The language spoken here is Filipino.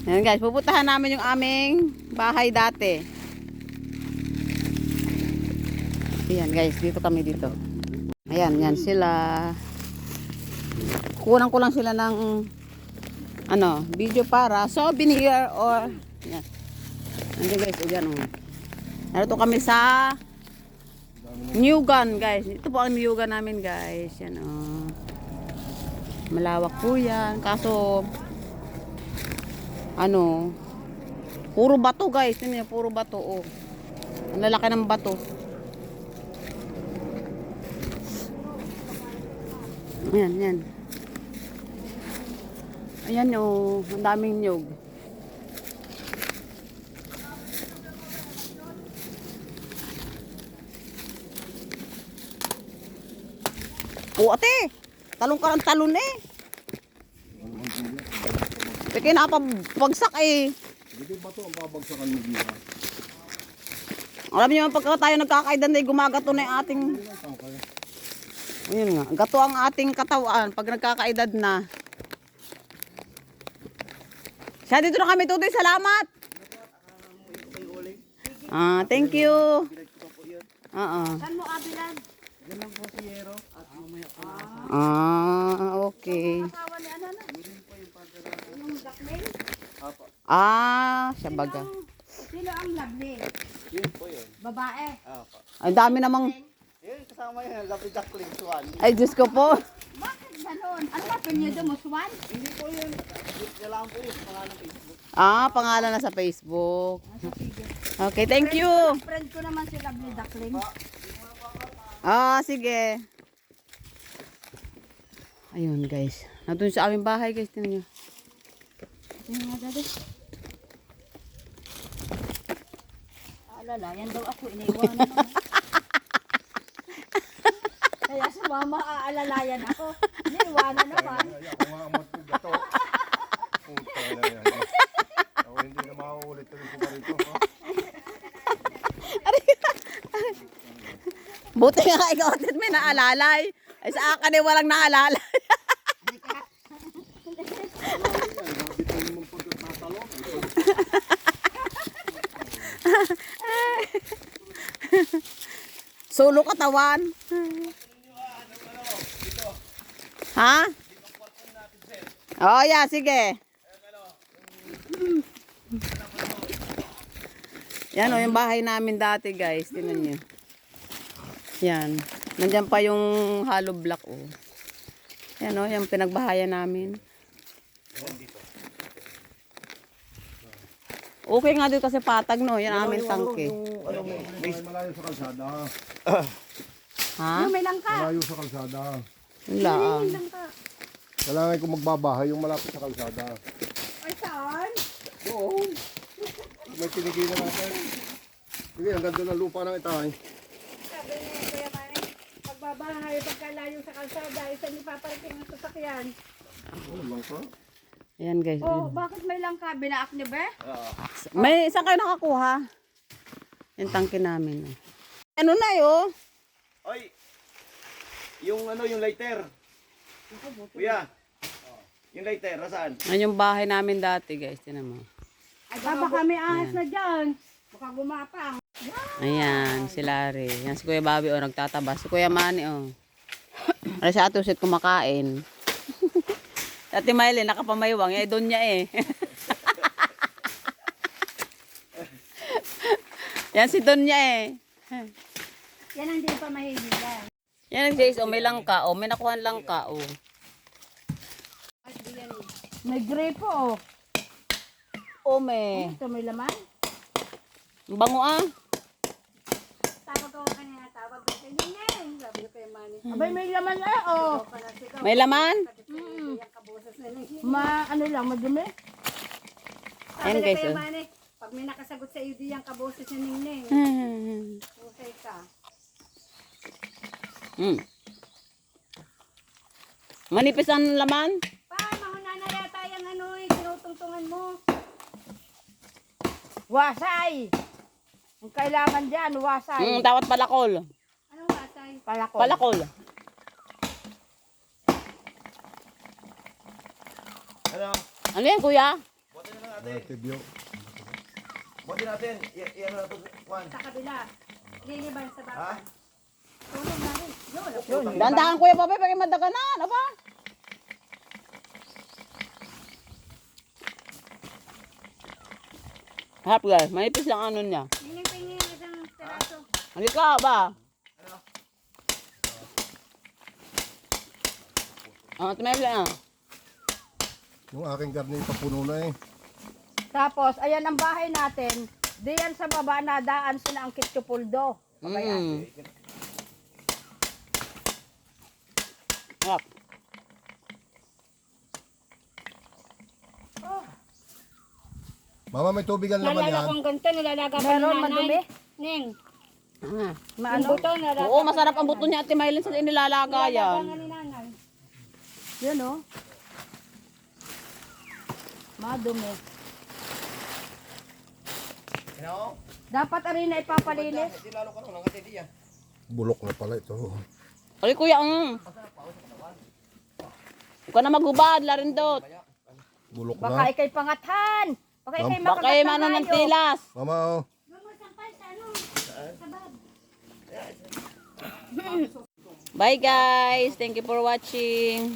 Ayan guys, pupuntahan namin yung aming bahay dati. Ayan guys, dito kami dito. Ayan, yan sila. Kunan ko lang sila ng video para souvenir or yan. Ayan guys, ayan o. Narito kami sa New Gun guys. Ito po ang New Gun namin guys. Yan o. Malawak po yan. Kaso puro bato guys. Tingnan niyo, puro bato oh. Ang lalaki ng bato. Ayan, yan. Ayan oh, ang daming nyug. Oh, ate. Talong ka ng talon eh. Sige na pagsak eh. Hindi ba ito ang babagsakan mo dito? Alam niyo pagka tayo nagkakaidan ay gumagato na yung ating... Ayun nga, gato ang ating katawan pag nagkakaedad na. Siya, dito na kami, Tutoy. Salamat! Thank you. Saan mo abilan? Yan lang po si Yero at mamaya po. Okay. Asawa ni ano na? Yung Dakling? Siya baga. Sino ang lovely? Yun po yun. Babae? Apo. Ang dami namang... Yun, kasama yun. Lovely Duckling Swan. Ay, Diyos ko po. Bakit ganon? Ano ba pinyo mo, Swan? Hindi po yun. Kailangan po yun. Pangalan Facebook. Pangalan na sa Facebook. Sige. Okay, thank you. Friend ko naman si Lovely Duckling. Sige. Ayun, guys. Nandun sa aming bahay, guys. Tingnan nyo. Ano nga dati? Alala, yan daw ako iniwanan naman. Kaya si mama aalalayan ako. Iniwanan naman. Ako nga ang matpugato. Puta na yan. Ako hindi na makaulit ulit ko rito. Buti nga ikaw, Tit, may naalalay. Ay, sa akin ay walang naalalay. Solo katawan. Ha? Oh, yeah, sige. Yan o, yung bahay namin dati, guys. Tingnan nyo. Yan. Nandiyan pa yung hollow block, oh. Yan o, yung pinagbahayan namin. Okay nga dito kasi patag, no? Yan aming tangke. Malayo sa kalsada. Ha? Yung may langka. Malayo sa kalsada. Wala. May langka. Kailangan kong magbabahay yung malapit sa kalsada. Ay, saan? Oo. May tinigilan natin. Sige, ang ganda ng lupa ng itay. Sabi ni Kuya Manny, pagbabahay, pagkalayo sa kalsada, isa ni paparating ang sasakyan. Ano lang pa? Ayan, guys. Oh, bakit may langka? Binaak niyo ba? May saan kayo nakakuha? Yung tangke namin. Oh. Ano na yun? Oy! Yung yung lighter. Kuya. Yung lighter, nasaan? Yan yung bahay namin dati, guys. Tinan mo. Ay, baka may ahas na dyan. Baka gumapang. Ayan, si Larry. Yan si Kuya Bobby, oh, nagtataba. Si Kuya Manny, oh. Ay, si Atusit kumakain. Dati Maylin, nakapamaywang. Eh, doon niya eh. Yan si Don niya eh. Yan ang di pa mahihigan. Yan guys, oh, may langka. Oh, may nakuha langka. Oh. May grape oh. Oh, may. Ito may laman. Ang bango ah. Tawag ko kanina, tawag ko kay Ningning. Sabi ko kay Manny. Abay may laman na oh. May laman? Ano lang, madumi. Ayan, Sabi ko guys, kay oh. Manny, pag may nakasagot sa iyo diyang kaboses ni Ningning. Okay ka. Manipis ang laman? Paano na yata yung tinutungtungan mo? Wasay! Ang kailangan dyan, wasay. Dapat palakol. Anong wasay? Palakol. Palakol. Ano? Ano yan, kuya? Buti Tibyo. Buti natin, i-ano na ito, Juan. Sa kabila. Liliban sa Ha? baka. Tulong na rin. Yun. Dandahan kuya Popoy, pag madaganan. Aba. Harap guys, manipis lang ano niya. Pingin isang teraso. Halika ba? Tumay lang. Yung aking garni papuno na eh. Tapos, ayan ang bahay natin. Diyan sa baba na daan sila ang Kitchupuldo. Harap. Mama, may tubigan naman yan. kong ganito, nilalaga pa meron, madumi. Ning, Ano? buto, nilalaga. Oo, masarap ang buto niya Ate Maylin sa inilalaga yan. ni nanay. Yan oh. Madumi. Ano? Dapat arin na ipapalinis. Hindi lalo ka nung nakatindi yan. Bulok na pala ito. Ay kuya, Huwag ka na maghubad, Larindot. Bulok Baka na. ikay pangathan. Baka ikay Baka makagat ng mano ng hayo. tilas. Mama, oh. Bye guys, thank you for watching.